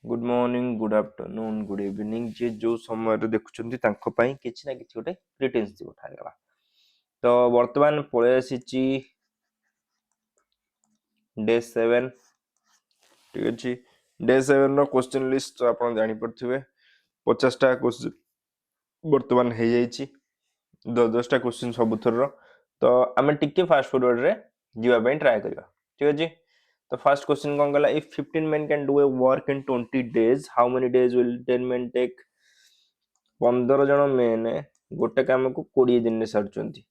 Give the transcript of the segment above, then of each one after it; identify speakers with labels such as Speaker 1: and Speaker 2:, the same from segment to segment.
Speaker 1: Good morning good afternoon good evening जे जो समय देखुं तांको पाई किछि ना किछि गोटे ग्रीटिंग्स दी उठागला। तो वर्तमान पळे आसीची डे 7 ठीक अछि। डे 7 रो क्वेश्चन लिस्ट तो आपण जानि पड़थिबे 50 टा क्वेश्चन वर्तमान हे जाइची 10 टा क्वेश्चन सबुथर रो। तो आमे टिके फास्ट फॉरवर्ड रे जीवा पई ट्राई करबा ठीक अछि। तो फर्स्ट क्वेश्चन कौन गला if 15 men can do a work in 20 days how many days will 10 men take 15 जन मेन गोटे काम को 20 दिन में सारुचंती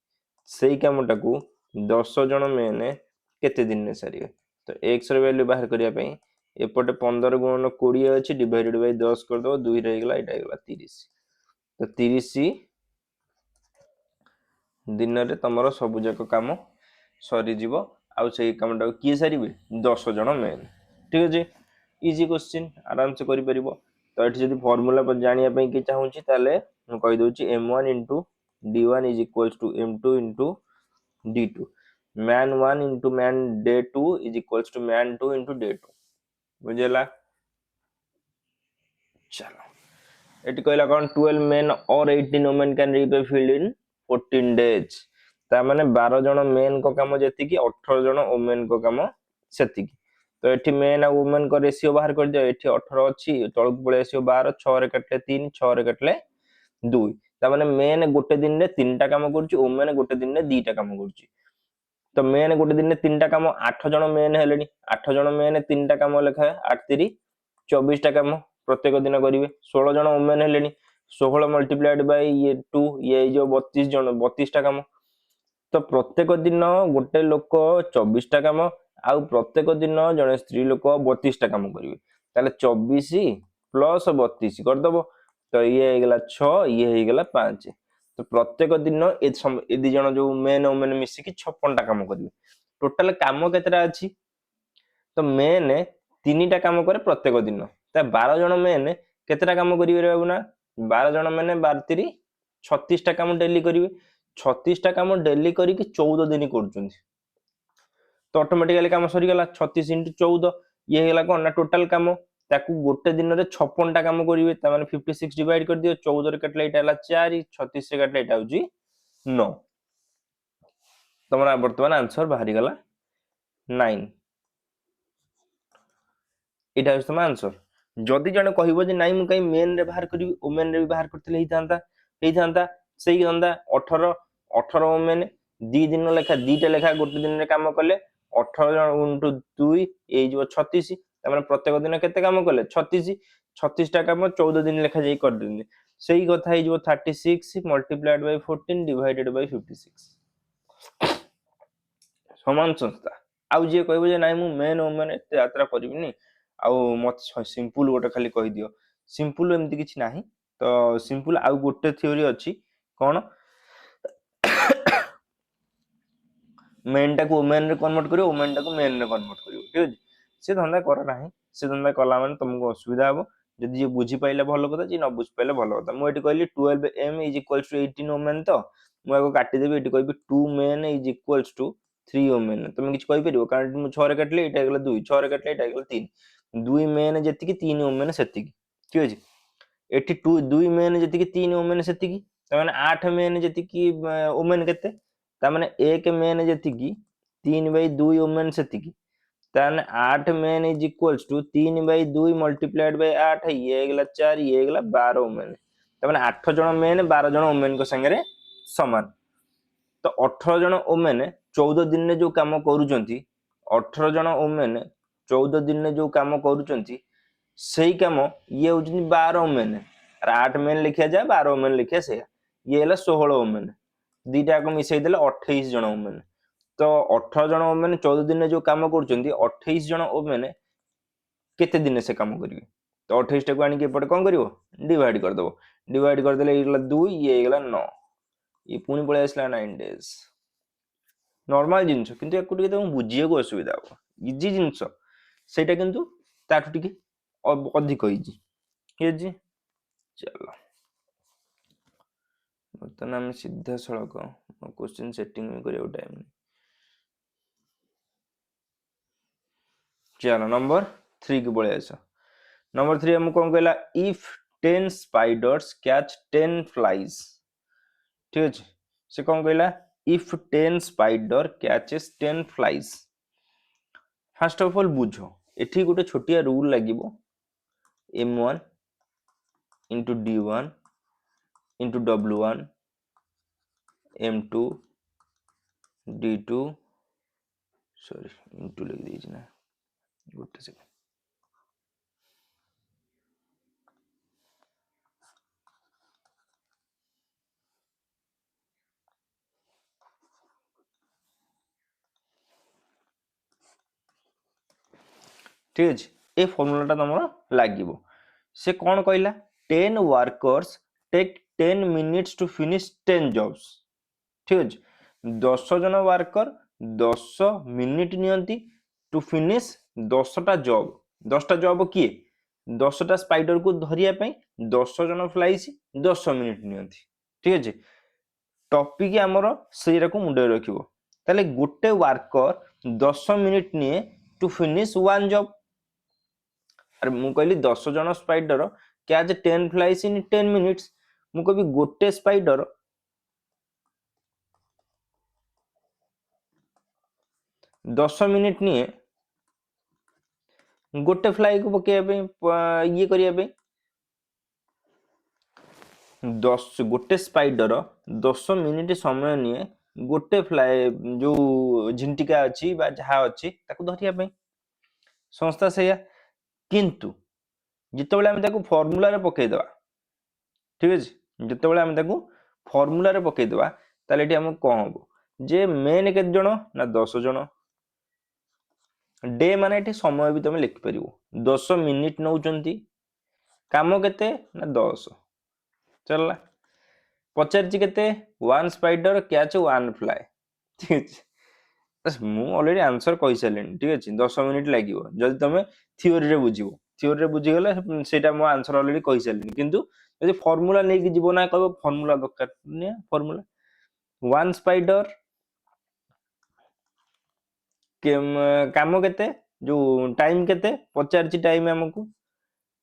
Speaker 1: सेही कामटा को 10 जन मेन केते दिन में सारिवे। तो x ର वैल्यू बाहर करिया पई एपटे 15 गुणन 20 अछि डिवाइडेड बाय 10 कर दो 2 रह गेला एटा गेला 30। तो 30 दिन रे तमरो सब जाक काम सरी जीवो आउ सेही कामटा को किए सारिवे 10 जन मेन ठीक अछि। इजी क्वेश्चन आराम से करि परिबो। तो एठी जदि फार्मूला पर जानिया पई कि चाहूची ताले म कहि दोची m1 d1 is equals to m2 d2 man 1 man day 2 is equals to man 2 day 2 बुझेला। चलो एटी कहला कोन 12 men or 18 women can reap a field in 14 days ता माने 12 जन मेन को काम जेति कि 18 जन वुमेन को काम सेति कि। तो एठी मेन और वुमेन को रेशियो बाहर कर दियो एठी 18 अछि तळक पळे आसियो 12 6 रे कटले 3 6 रे कटले 2 ता माने मेन गोटे दिन रे 3टा काम करछि वुमेन गोटे दिन रे 2टा काम करछि। तो मेन गोटे दिन रे 3टा काम 8 जन मेन हेलेनी 8 जन मेन 3टा काम लेखा 8 3 24 टा काम प्रत्येक दिन करिवे 16 जन वुमेन हेलेनी 16 मल्टीप्लाइड बाय ये 2 ये जो 32 जन 32 टा काम। तो प्रत्येक दिन गोटे लोक 24 टा काम आउ प्रत्येक दिन जने स्त्री लोक 32 टा काम करिवे ताले 24 प्लस 32 कर दबो। तो ये हेगला 6 ये हेगला 5 तो प्रत्येक दिन ए दी जन जो मेन वुमेन मिसी कि 56 टा काम करिवे। टोटल काम केतेटा अछि तो मेन 3टा काम करे प्रत्येक दिन ता 12 जन मेन केतेटा काम करिवे रे बाबू ना 12 जन मेन 12 3 36 टा काम डेली करिवे 36 टा काम डेली करी कि 14 दिन करछुंती। तो ऑटोमेटिकली काम सरी गला 36 * 14 ये हेला कोन ना टोटल काम ताकू गोटे दिन रे 56 टा काम करिवे ता माने 56 डिवाइड कर दियो 14 रे कटले एटा हला 4 36 रे कटले एटा होजी 9 तमरा वर्तमान आंसर बाहरी गला 9 एटा होस तम आंसर। जदि जने कहइबो जे नाइ मु कई मेन रे बाहर करिवि वुमेन रे भी बाहर करथिले हेइथांता सेही हंदा 18 18 वुमेन 2 दिन लेखा 2टा लेखा गोटे दिन रे काम कले 18 जन इंटू 2 ए जो 36 ता माने प्रत्येक दिन केते काम कले 36 36 टा काम 14 दिन लेखा जाई कर दिले सेही कथा हे जो 36 मल्टीप्लाइड बाय 14 डिवाइडेड बाय 56 समान संस्था। आउ जे कहबो जे नाइ मु मेन वुमेन एते यात्रा करबिनी आउ मत सिंपल गोटे खाली कहि दियो सिंपल एमती किछि नाही। तो सिंपल आउ गोटे थ्योरी अछि कोन मेन टा को वुमेन रे कन्वर्ट करियो वुमेन टा को मेन रे कन्वर्ट करियो ठीक अछि। से धंदा कर नाही से धंदा कला माने तुमको असुविधा हबो जदि जे बुझी पाइले भलो कथा जे न बुझी पाइले भलो कथा। मु एटी कहली 12 m = 18 वुमेन तो मु आको काटि देबी एटी कहबी 2 men = 3 वुमेन तुम किछ कहि परिबो कारण मु 6 रे काटले एटा गेला 2 6 रे काटले एटा गेला 3 2 मेन जेति कि 3 वुमेन सेति कि ठीक अछि। एठी 2 मेन जेति कि 3 वुमेन सेति कि त माने 8 मेन जेति कि वुमेन केते ता माने 1 मेन जेति कि 3/2 वुमेन सेति कि ताने 8 मेन = 3/2 मल्टीप्लाइड बाय 8 ये गेला 4 ये गेला 12 वुमेन त माने 8 जन मेन 12 जन वुमेन को संगे समान। तो 18 जन वुमेन 14 दिन रे जो काम करूचंती 18 जन वुमेन 14 दिन रे जो काम करूचंती सेही काम ये होउचंती 12 वुमेन 8 मेन लिखिया जाय 12 वुमेन लिखिया से ये होला 16 वुमेन दीटा को मिसई देले 28 जन वुमेन। तो 18 जन वुमेन 14 दिन रे जो काम करूचंती 28 जन वुमेन केते दिन से काम करिवे तो 28 टा को आनी के पटे कोन करिवो डिवाइड कर दबो डिवाइड कर देले एगला 2 ये गेला 9 ये पुनी पळे आसला 9 डेज नॉर्मल जिंस किंतु एकु टिके तुम बुझिए को असुविधा हो इजी जिंस सेटा किंतु ताठु टिके अधिक इजी के जी। चलो बर्तमान हम सीधा सड़क क्वेश्चन सेटिंग में करियो टाइम नहीं। चलो नंबर 3 के पळे आसो नंबर 3 हमको कौन कहला इफ 10 स्पाइडर्स कैच 10 फ्लाइज ठीक अच्छे से कौन कहला if 10 spider catches 10 flies first of all बुझ एठी गोटे छोटिया रूल लागिवो m1 into d1 into w1 m2 d2 sorry m2 लिख दीजिए ना गोटे सेकंड ठीक अच्छे ये फर्मूलाटा तुम लगे से कौन कहला 10 workers take 10 minutes to finish 10 jobs ठीक अच्छे 10 जन वर्कर 10 मिनिट नियंती टू फिनिश 10टा जॉब 10टा जॉब किए 10टा स्पाइडर को धरिया पई 10 जन फ्लाइज 10 मिनिट नियंती ठीक अच्छे टॉपिक आमर सेरा को मुंडे रखिबो ताले गोटे वर्कर 10 मिनिट निए टू फिनिश वन जॉब अरे मु कहली 10 जन spider catch 10 flies in 10 minutes मु कहबी गोटे स्पाइडर 10 मिनिट निए गोटे फ्लाई को पकेଇବା ये करिया 10 गोटे स्पाइडर 10 मिनिट समय निए गोटे फ्लाई जो झिंटिका अच्छी बा जहा अच्छी ताको धरिया पे संस्था सेया किंतु जितेबाला आम ताको फॉर्मूला रे पकई देबा ठीक अछि जितेबाला आम ताको फॉर्मूला रे पकई देबा ताले एठी हम कोन हबो जे मेन केते जण ना 10 जण डे माने एठी समय भी तुम लिखि परिबो 10 मिनिट नउचंती काम केते ना 10 चलला पचारची केते one spider catch one fly ठीक अछि मु ऑलरेडी आंसर कहि सालेनी ठीक अछि 10 मिनिट लागिवो जदि तमे थ्योरी रे बुझी गले सेटा मो आंसर ऑलरेडी कहि सालेनी किंतु यदि फार्मूला नै कि जीवो ना कहबो फार्मूला दरकार ने फार्मूला वन स्पाइडर काम केते जो टाइम केते पचारची टाइम हमकू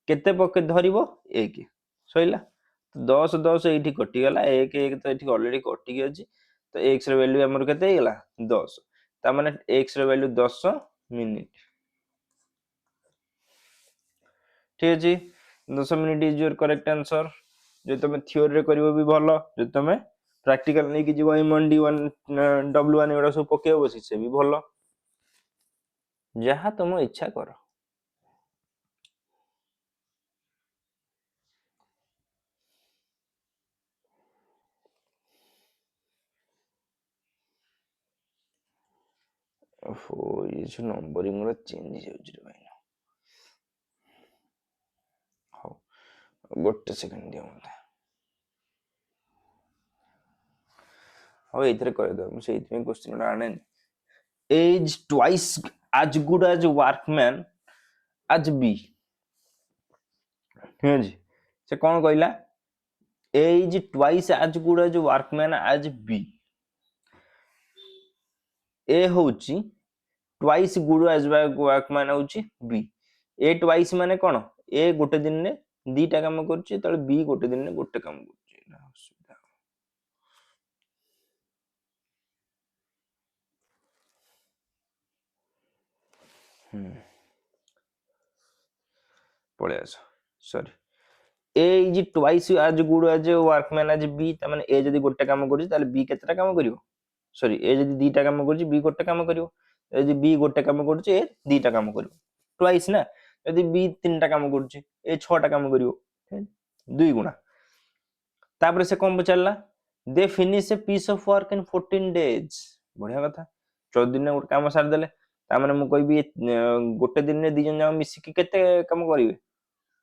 Speaker 1: केते पके धरिबो 1 सइला 10 10 एठी कटि गला 1 1 तो एठी ऑलरेडी कटि गय अछि तो x रे वैल्यू हमर केते गला 10 ता माने x रे वैल्यू 10 मिनिट ठीक अछि 10 minute is your correct answer जे तमे थ्योरी रे करिवो भी भलो जे तमे प्रैक्टिकल नै कि जीवो m1 d1 w1 एडा सब पकेबो से भी भलो जहाँ तुम इच्छा करो ओहो ये जो नंबरिंग रे चेंज हो रे भाई हो गोटे सेकंड दियो मते हो इधर कर दो मुझे इतने क्वेश्चन आने as twice as good as workman as B ठीक अछि से कोन कहला A is twice as good as workman as B A होउची twice good as workman होउची B A twice माने कोन A गोटे दिन ने दीटा काम करची तळे B गोटे दिन ने गोटे काम करची ना असुविधा पळे आसो sorry A is twice as good as workman as B ता माने A जदी गोटे काम करची ताले B केतेटा काम करिवो सॉरी ए जदी दीटा काम करची बी गोटे काम करिवो जदी बी गोटे काम करची ए दीटा काम करिवो ट्वाइस ना जदी बी तीनटा काम करची ए छटा काम करिवो दुई गुणा तापर से कौन पचारला they finish a piece of work in 14 days बढ़िया कथा 14 दिन गोटे काम सार देले ता माने मु कहबी गोटे दिन रे दी जन जाक मिसी के केते काम करिवे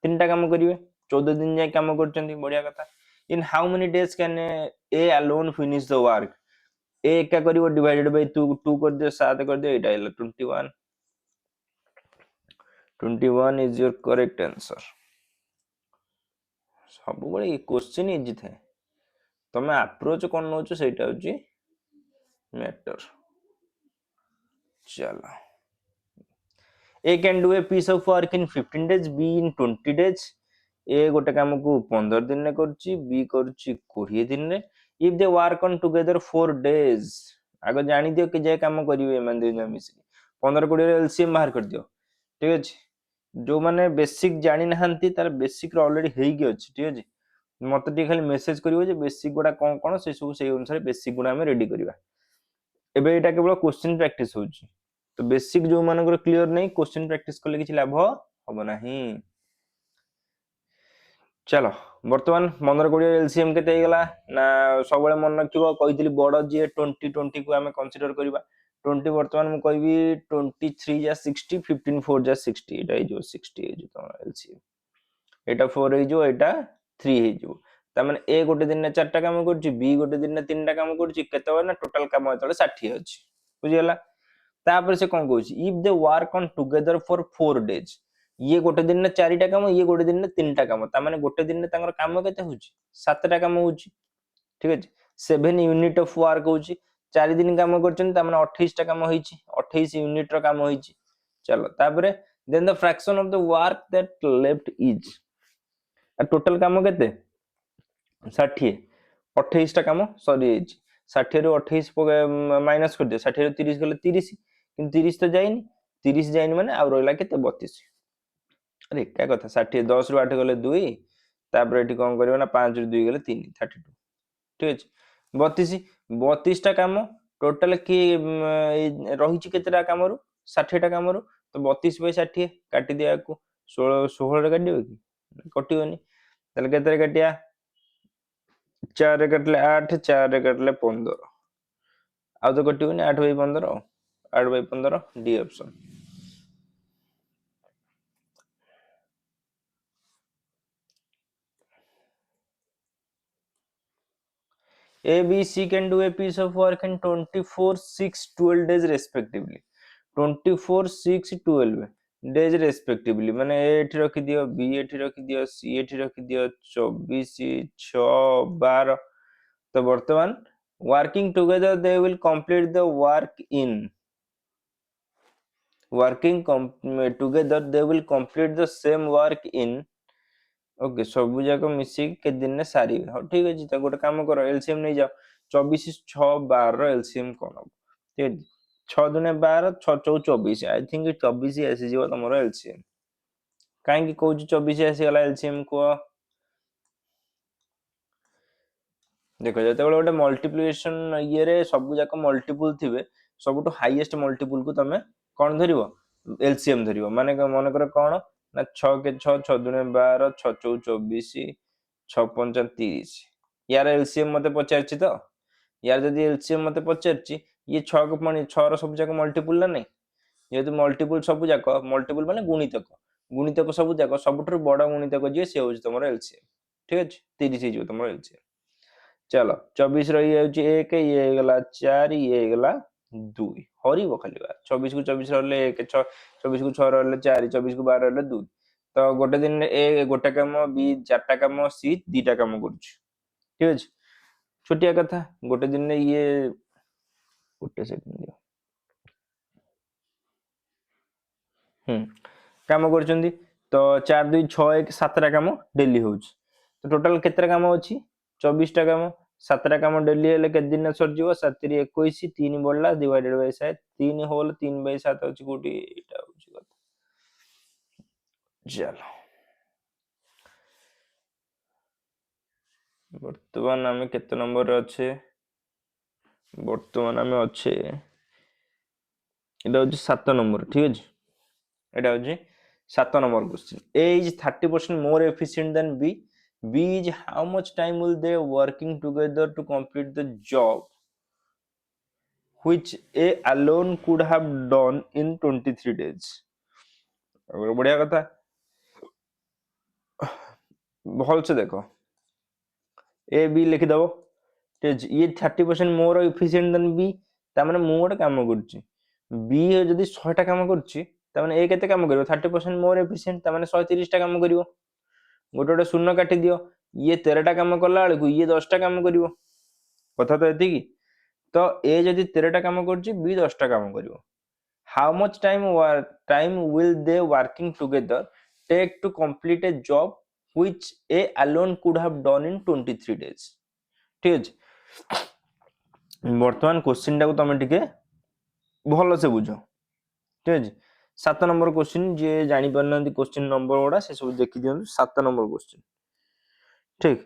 Speaker 1: तीनटा काम करिवे 14 दिन जाय काम करचंदी बढ़िया कथा in how many days can A alone finish the work A एका करिवो डिवाइडेड बाय 2 कर दियो 7 कर दियो एटा हैला 21 इज योर करेक्ट आंसर सब बळे क्वेश्चन इजी थाए तमे अप्रोच कोन नोचो सेटा होची मैटर चलो A can do a piece of work in 15 days, B in 20 days। A गोटे काम को 15 दिन रे करछि, बी करछि 20 दिन रे। If they work on together 4 days, आगे जानी दियो कि जे काम करिवे मान दिन मिसी 15 20 रे एलसीएम बाहर कर दियो। ठीक अछि, जो माने बेसिक जानि नहंती तार बेसिक रे ऑलरेडी हेई गय अछि। ठीक अछि, मते टी खाली मेसेज करिवो जे बेसिक गुडा कोन कोन से सब से अनुसार बेसिक गुडा हम रेडी करबा। एबे एटा केवल क्वेश्चन प्रैक्टिस होउछि, तो बेसिक जो मानकर क्लियर नहीं क्वेश्चन प्रैक्टिस करले किछि लाभ हबो नाही। चलो वर्तमान 15 20 एलसीएम केते हेगला ना सब मन रखिबो। कहितली बड़ जे 20 20 को हमें कंसीडर करबा। 20 वर्तमान मु कहबी 23 जा 60, 15 4 जा 60, एटा जो 60 हे जो तमरा एलसीएम, एटा 4 हे जो एटा 3 हे जो। त माने ए गोटे दिन ने 4टा काम करछि, बी गोटे दिन ने 3टा काम करछि, केते हो ना टोटल काम एतले 60 अछि। बुझि गेला। तापर से कोन कहछि, if they work on together for 4 days, ये गोटे दिन ने 4टा काम, ये गोटे दिन ने 3टा काम, ता माने गोटे दिन ने तांकर काम केते होछि 7टा काम होछि। ठीक अछि, 7 यूनिट ऑफ वर्क होछि, 4 दिन काम करछन ता माने 28टा काम होइछि, 28 यूनिट रो काम होइछि। चलो तापर then the fraction of the work that left is, total काम केते 60, 28टा काम सरी जाइछि। 60 रु 28 माइनस कर दे, 60 रु 30 गले 30, किंतु 30 तो जाइनि, 30 जाइनि माने आ रहला केते 32। अरे क्या कथा 60 10 रु 8 गले 2, तापर एठी कोन करबो ना 5 रु 2 गले 3 32। ठीक अछि, 32 32टा काम टोटल की रहिछि केतेटा काम रु 60टा काम रु, तो 32 बाय 60 काटि दिया को 16 16 रे काटियो कि कटियोनी। ताले केते रे काटिया 4 रे काटले 8, 4 रे काटले 15, आ तो कटियोनी 8 by 15, 8 by 15 D option. A, B, C can do a piece of work in 24, 6, 12 days respectively. 24, 6, 12 days respectively, माने A एठी रखि दियो, B एठी रखि दियो, C एठी रखि दियो, 24, 6, 12। तो वर्तमान working together they will complete the work in, together they will complete the same work in, okay सब जाक मिसी के दिन ने सारी हो। ठीक अछि, त गोटे काम करो एलसीएम नै जाओ, 24 6 12 रो एलसीएम कोन हो। ठीक अछि, 6 दुने 12, 6 4 24, आई थिंक 24 आसी जीव तमरो एलसीएम। काहे कि कहू 24 आसी गला एलसीएम को। देखो जते बेले गोटे मल्टीप्लिकेशन ये रे सब जाक मल्टीपल थिबे, सबटु हाईएस्ट मल्टीपल को तमे कोन धरिबो एलसीएम धरिबो। माने मन कर कोन ना 6 के 6 6 दुने 12, 6 4 24, 6 5 30, यार एलसीएम मते पचारछि तो, यार जदि एलसीएम मते पचारछि ये 6 को पणी 6 रो सब जाक मल्टीपल ना नहीं, जेतु मल्टीपल सब जाक मल्टीपल माने गुणितक, गुणितक सब जाक सबटु बड़ गुणितक जे से होछि तमरो एलसीएम। ठीक अछि, 30 हे जो तमरो एलसीएम। चलो 24 रही जाउची 1, ये गला 4, ये गला 2 हरिबो खाली बा। 24 को 24 रहले 1, 6 24 को 6 रहले 4, 24 को 12 रहले 2। तो गोटे दिन ए गोटे काम, बी 4टा काम, सी 2टा काम करूछ। ठीक अछि, छोटिया कथा गोटे दिन ने ये गोटे सेकंड दियो काम करचंदी। तो 4 2 6 1 7टा काम डेली होउछ। तो टोटल केतरा काम अछि 24टा काम, 7टा काम डेली हेले के दिन सर जीवो 7 3 21, 3 बोलला डिवाइडेड बाय 7, 3 होल 3 बाय 7 अछि कोटी एटा होछि कथा। चलो वर्तमान आमे केते नंबर रे अछि, वर्तमान आमे अछि एटा होछि 7 नंबर। ठीक अछि, एटा होछि 7 number question. A is 30% more efficient than B. B is how much time will they working together to complete the job which A alone could have done in 23 days. बढ़िया कथा, भल से देखो ए बी लिखि दबो। ये 30% more efficient then B, ता माने मु गोटे काम करछि, बी जदि 100टा काम करछि ता माने ए केते काम करिवो 30% मोर एफिशिएंट, ता माने 130टा काम करिवो। गोटे गोटे शून्य काटि दियो, ये 13टा काम करला बेलकु ये 10टा काम करिवो। कथा तो एति की, तो ए जदि 13टा काम करछि बी 10टा काम करिवो। how much time will they working together take to complete a job which a alone could have done in 23 days ঠিক আছে বর্তমান কোশ্চিনটাକୁ ତମେ ଟିକେ ଭଲସେ ବୁଝ ঠিক আছে 7 ନମ୍ବର କୋଶ୍ଚିନ୍ ଯିଏ ଜାଣିପାରୁନାହାନ୍ତି କୋଶ୍ଚିନ୍ ନମ୍ବର ଗୁଡା ସେ ସବୁ ଦେଖି ଦିଅନ୍ତୁ 7 ନମ୍ବର କୋଶ୍ଚିନ୍ ଠିକ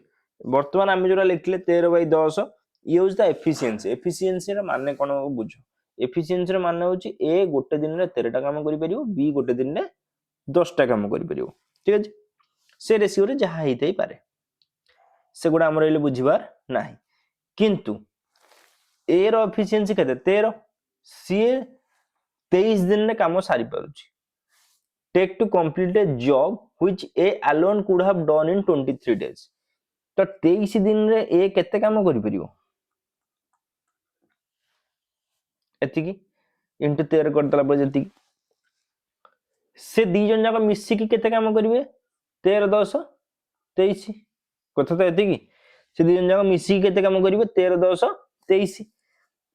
Speaker 1: ବର୍ତ୍ତମାନ ଆମେ ଯୋଉଟା ଲେଖିଲେ 13/10 ଇଏ ହଉଛି ତା ଏଫିସିଏନ୍ସି ର ମାନେ କଣ ବୁଝ ଏଫିସିଏନ୍ସି ର ମାନେ ହଉଛି ଏ ଗୋଟେ ଦିନରେ 13ଟା କାମ କରିପାରିବ ବି ଗୋଟେ ଦିନରେ 10ଟା କାମ କରିପାରିବ ଠିକ ଅଛି ସେ ରେସିଓରେ ଯାହା ହେଇଥାଇ ପାରେ ସେଗୁଡା ଆମର ଏଇଲେ ବୁଝିବାର ନାହିଁ କିନ୍ତୁ ଏ ର ଏଫିସିଏନ୍ସି କେତେ 13 ସିଏ 23 ଦିନରେ କାମ ସାରି ପାରୁଛି take to complete a job which a alone could have done in 23 days ତ 23 ଦିନରେ ଏ କେତେ କାମ କରିପାରିବ ଏତିକି ଇଣ୍ଟୁ 13 କରିଦେଲା ପରେ ଯେତିକି ସେ ଦି ଜଣ ଯାକ ମିଶିକି କେତେ କାମ କରିବେ 13 10 23 କଥା ତ ଏତିକି ସେ ଦି ଜଣ ଯାକ ମିଶିକି କେତେ କାମ କରିବେ 13 10 23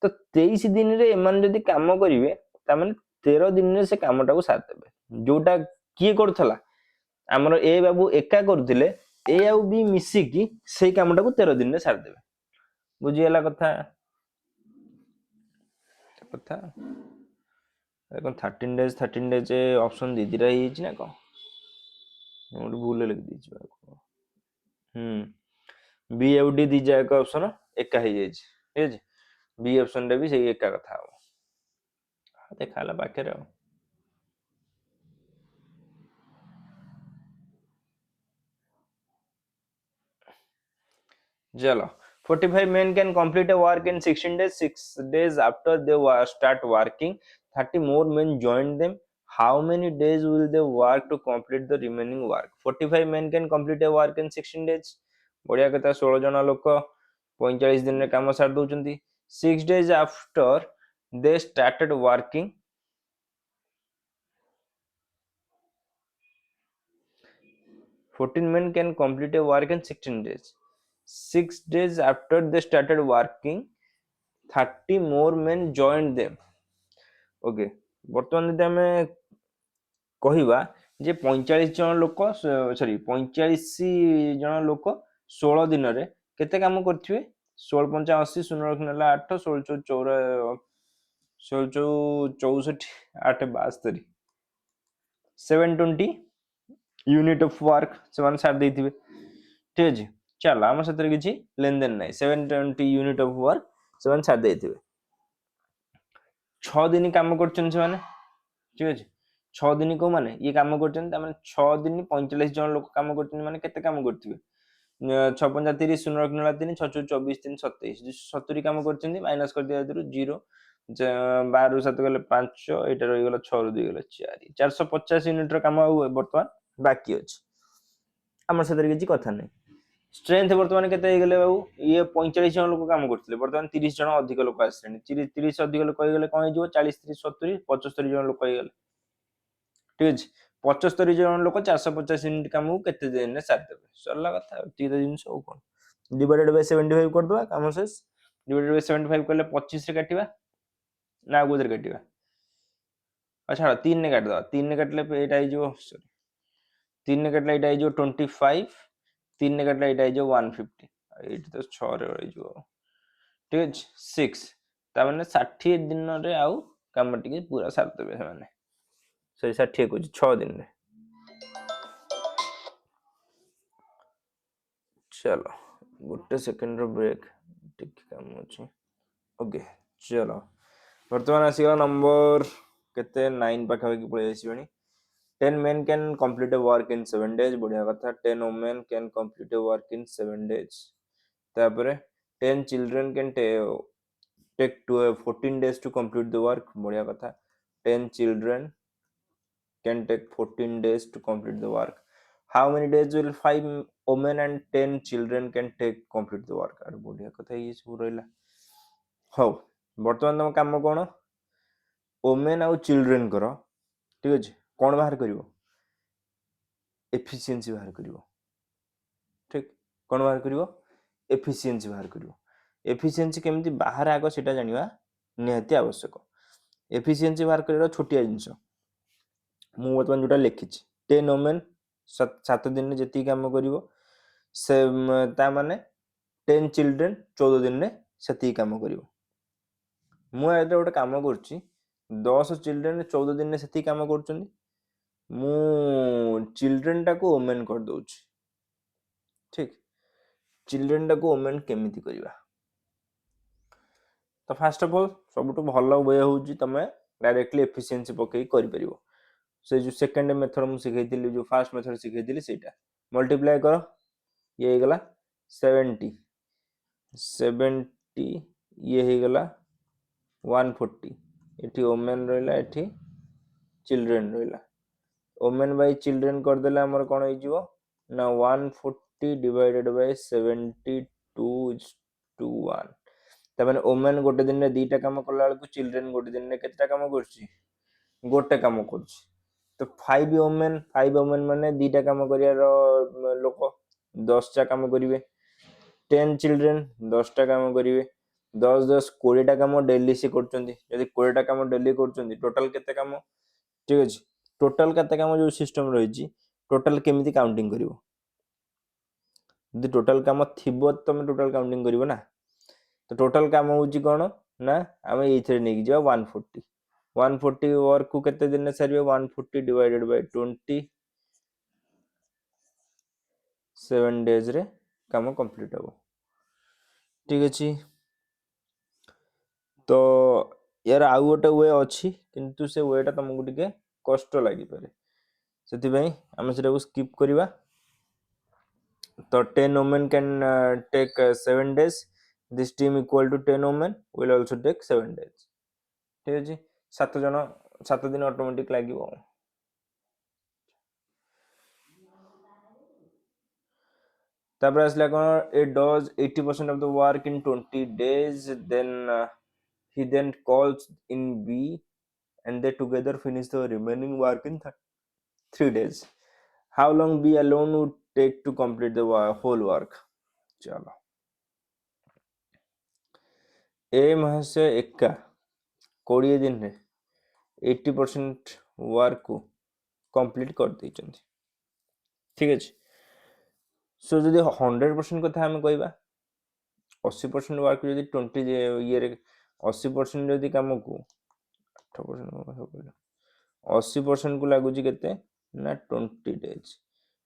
Speaker 1: ତ 23 ଦିନରେ ଏମାନେ ଯଦି କାମ କରିବେ ତାମାନେ 13 ଦିନରେ ସେ କାମଟାକୁ ସାରିଦେବେ ଯୋଉଟା କିଏ କରୁଥିଲା ଆମର ଏ ବାବୁ ଏକା କରୁଥିଲେ ଏ ଆଉ ବି ମିଶିକି ସେଇ କାମଟାକୁ 13 ଦିନରେ ସାରିଦେବେ ବୁଝିଗଲା କଥା କଥା କଣ 13 days ଅପସନ ଦିଦିଟା ହେଇଯାଇଛି ନା କଣ ମୁଁ ଗୋଟେ ଭୁଲ ଲେଖିଦେଇଛି ବି ଆଉ ଡି ଦି ଯାକ ଅପସନ ଏକା ହେଇଯାଇଛି ଠିକ ଅଛି ବି ଅପସନ ଟା ବି ସେଇ ଏକା କଥା ହବ ଦେଖା ହେଲା ପାଖରେ ଆଉ चलो 45 men can complete a work in 16 days 6 days after they start working 30 more men join them how many days will they work to complete the remaining work 45 men can complete a work in 16 days बढ़िया कहता 16 जन लोक 45 दिन रे काम सार दउचंती 6 days after they started working 14 men can complete a work in 16 days 6 days after they started working 30 more men joined them okay ବର୍ତ୍ତମାନ ଯଦି ଆମେ କହିବା ଯେ 45 ଜଣ ଲୋକ ସରି 45 ଜଣ ଲୋକ 16 ଦିନରେ କେତେ କାମ କରିଥିବେ 16 ପଞ୍ଚା 80 ଶୂନ ରଖି ନେଲା 8 16 ଚଉରା 16 64 8 72 720 यूनिट ऑफ वर्क ସେମାନେ ସାରି ଦେଇଥିବେ ଠିକ ଅଛି ଚାଲ ଆମ ସେଥିରେ କିଛି ଲେନଦେନ ନାହିଁ 720 यूनिट ऑफ वर्क ସେମାନେ ସାରି ଦେଇଥିବେ 6 ଦିନ କାମ କରୁଛନ୍ତି ସେମାନେ ଠିକ ଅଛି 6 ଦିନ କୋଉ ମାନେ ଇଏ କାମ କରୁଛନ୍ତି ତାମାନେ 6 ଦିନ 45 ଜଣ ଲୋକ କାମ କରୁଛନ୍ତି ମାନେ କେତେ କାମ କରୁଥିବେ 6 ପଞ୍ଚା 30 ଶୂନ ରଖି ନେଲା 3 6 24 3 27 70 କାମ କରୁଛନ୍ତି ମାଇନସ କରିଦିଆ ଏଥିରୁ 0 12 ରୁ 7 ଗଲେ 5 ଏଇଟା ରହିଗଲା 6 ରୁ 2 ଗଲେ 4 450 यूनिट ର କାମ ଆଉ ବର୍ତ୍ତମାନ ବାକି ଅଛି ଆମର ସେଥିରେ କିଛି କଥା ନାହିଁ स्ट्रेंथ बर्तमान केते ହେଇଗଲେ बाबू ये 45 जन लोक काम करथिले बर्तमान 30 जन अधिक लोक आसछन 30 अधिक लोक ହେଇଗଲେ कोन ହେଇଯିବ 40 30 70 75 जन लोक ହେଇगले ठीक अछि 75 जन लोक 450 यूनिट काम को केते दिन रे साथ देबे सरला कथा तीन जिंस ओ कोन डिवाइडेड बाय 75 कर दवा काम शेष डिवाइडेड बाय 75 करले 25 रे काटिबा ना गुदर काटिबा अच्छा 3 ने काट दवा 3 ने काटले एटा ହେଇଯିବ सॉरी 3 ने काटले एटा ହେଇଯିବ 25 3 ने काटले एटा ହେଇଯିବ 150 एटी तो 6 रे ହେଇଯିବ ठीक अछि 6 ता माने 60 दिन रे आउ काम टिके पूरा साथ देबे से माने सही 60 को 6 दिन रे चलो गोटे सेकंड रो ब्रेक ठीक काम अछि ओके चलो वर्तमान आसीगा नंबर केते 9 पाखा की पळे आसीबणी 10 men can complete a work in 7 days बढ़िया कथा 10 women can complete a work in 7 days तापरे 10 children can take to 14 days to complete the work बढ़िया कथा 10 children can take 14 days to complete the work how many days will 5 women and 10 children can take complete the work अरे बढ़िया कथा ये सब रहला हो वर्तमान तम काम कोन women और children करो ठीक अछि कोन बाहर करिवो एफिशिएंसी बाहर करिवो ठीक कोन बाहर करिवो एफिशिएंसी बाहर करिवो एफिशिएंसी केमती बाहर आगो सेटा जानिबा निहाती आवश्यक एफिशिएंसी बाहर कर छोटिया जिनस मु बर्तमान जोटा लिखी 10 ओमेन 7 दिन में जी कम कर से माने 10 चिल्ड्रेन 14 दिन में से कम कर मुझे गोटे कम कर 10 चिल्ड्रेन 14 दिन में से कम कर चिल्ड्रेन टाक ओमेन कर दौर ठीक चिल्ड्रेन टाक ओमेन केमिति करवा तो फास्ट ऑफ ऑल सब भल वे हूँ तुम डायरेक्टली एफिशिएंसी पकई कर से जो सेकंड मेथड मुझे शिखाई जो फास्ट मेथड शिखाई सेटा मल्टीप्लाई कर ये गला 70 70 ये गला 140 एटी ओमेन रहा एटी चिल्ड्रेन रहा ओमेन बाय चिल्ड्रेन करदेले आमर कौन हो ना 140 डिवाइडेड बाय 72 टू 1 तमाने ओमेन गोटे दिन में दीटा काम कला बेलू चिल्ड्रेन गोटे दिन में केतेटा काम कर गोटे काम कर तो 5 ओमेन माने दीटा काम कर लोक 10टा काम करेंगे 10 चिल्ड्रेन 10टा काम करेंगे 10 10 20टा काम डेली से कर 20टा काम डेली कर टोटाल केते काम ठीक अच्छे टोटाल केते काम जो सिस्टम रही टोटाल केमिति काउंटिंग करिवो यदि टोटाल काम थिबो तुम टोटाल काउंटिंग करिवो ना तो टोटाल काम होची कोन ना आम ये नहीं जा 140 140 वर्क को केते दिन सारे 140 डिवाइडेड बाय 20 7 डेज रे काम कंप्लीट हो ठीक अच्छे तो यार आउ गोटे वे अच्छी किंतु से वेटा तुमको टिके कष्ट लगी पारे से आम से स्किप करवा तो 10 women can take 7 days this team equal to 10 women will also take 7 days ठीक है 7 जन 7 दिन ऑटोमेटिक लागिवो तापर आसला कोन it does 80% of the work in 20 days then he then calls in B and they together finish the remaining work in 3 days how long B alone would take to complete the whole work चलो ए मास एका 20 दिन में 80% work को complete कर देइचंती ठीक अच्छे सो जदि 100% कथा आम कहवा 80% वर्क जदि 20 ये 80% जदि कम को 8% 80% को लगुच केते ना 20 डेज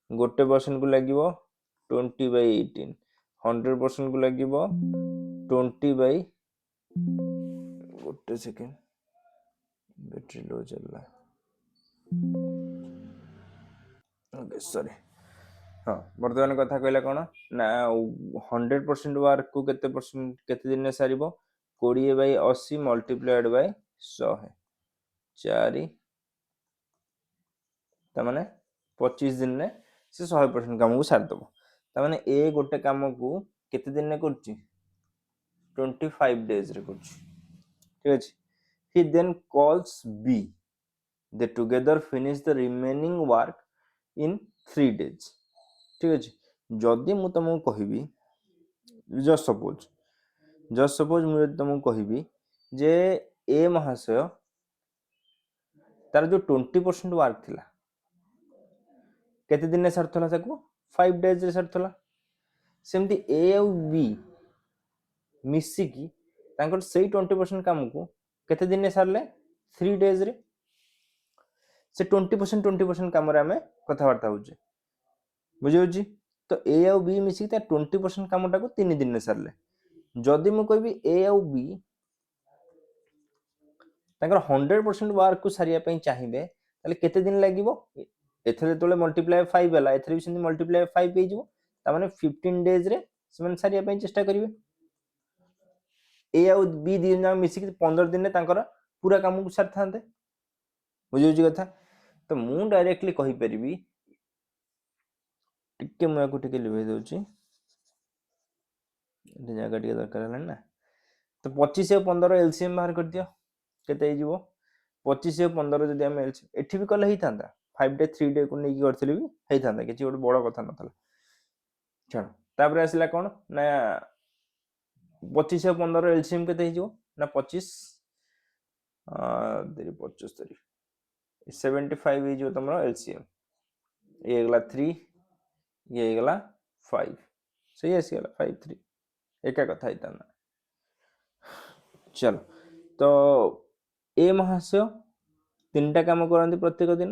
Speaker 1: गोटे परसेंट को लगिवो 20/18 100% को लगिवो 20 बाई गोटे सेकेंड बैटरी लो चल रहा ओके सॉरी हाँ बर्तमान कथा कहला कौन ना 100% वर्क को केते दिन में सार 20/80 मल्टीप्लाइड बाय 100 4 तमाने 25 दिन में से 100% काम को सारदेव तमाने ए गोटे काम को केते दिन में कर 25 डेज रे कर ठीक अच्छे he then calls B they together finish the remaining work in 3 days ठीक अच्छे जदि मु तुमको कहबी जस्ट सपोज मुझे तुमको कहबी जे ए महाशय तार जो 20% वर्क थिला केते दिन में सारथला ताको 5 डेज रे सारथला सेमती ए और बी मिसिकी तांकर सेई 20% काम को केते दिन में सारले 3 डेज रे से 20% काम रे हमें कथावार्ता होचे बुझे तो ए और बी मिसिकी 20% काम टाको 3 दिन में सारले जदि मु कहबी ए और बी तांकर 100% वर्क को सारिया पई चाहिबे ताले केते दिन लागिवो एथरे तोले मल्टीप्लाई 5 हला एथरे भी सेंती मल्टीप्लाई 5 पे जिवो ता माने 15 डेज रे सेमन सारिया पई चेष्टा करिवे ए और बी दिन जा मिसिकी 15 दिन रे तांकर पूरा काम को सार थांते बुझे कथा तो मु डायरेक्टली कहि परिबी टिके मु को टिके लिभे दोची ए जगह टिके दरकार हला ना तो 25 और 15 एलसीएम बाहर कर दियो केते जिवो 25 और 15 जदि हम एलसीएम एठी भी कले ही थांता 5 डे 3 डे को नै की करथली भी हेई थांता किछि गोटे बड़ कथा नथला छाड़ तापर आसला कोन ना 25 और 15 एलसीएम केते ही जिवो ना 25 75 75 ହେଇଯିବ ତମର LCM। ये ହେଇଗଲା 3 ये ହେଇଗଲା 5 सही ଆସିଗଲା 5 3 एका कथा ହେଇଥାନ୍ତା। चलो तो ए महाशय 3टा काम करନ୍ତି प्रत्येक दिन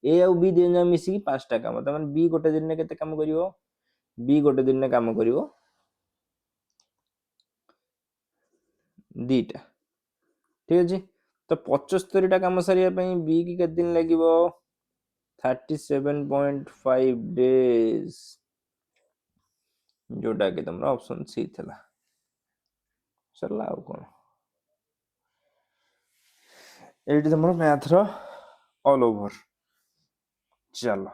Speaker 1: ए ଆଉ बी ଦୁଇ ଜଣ ମିଶିକି 5ଟା କାମ ତାମାନେ बी ଗୋଟେ ଦିନରେ କେତେ କାମ କରିବ बी ଗୋଟେ ଦିନରେ କାମ କରିବ 2ଟା ठीक ଅଛି ତ 75ଟା କାମ ସାରିବା ପାଇଁ बी କି କେତେ ଦିନ ଲାଗିବ 37.5 days जोटा कि तुम ऑप्शन सी थिला सरला ଆଉ କଣ ଏଇଠି ତମର ମ୍ୟାଥ ର ଅଲ ଓଭର चलो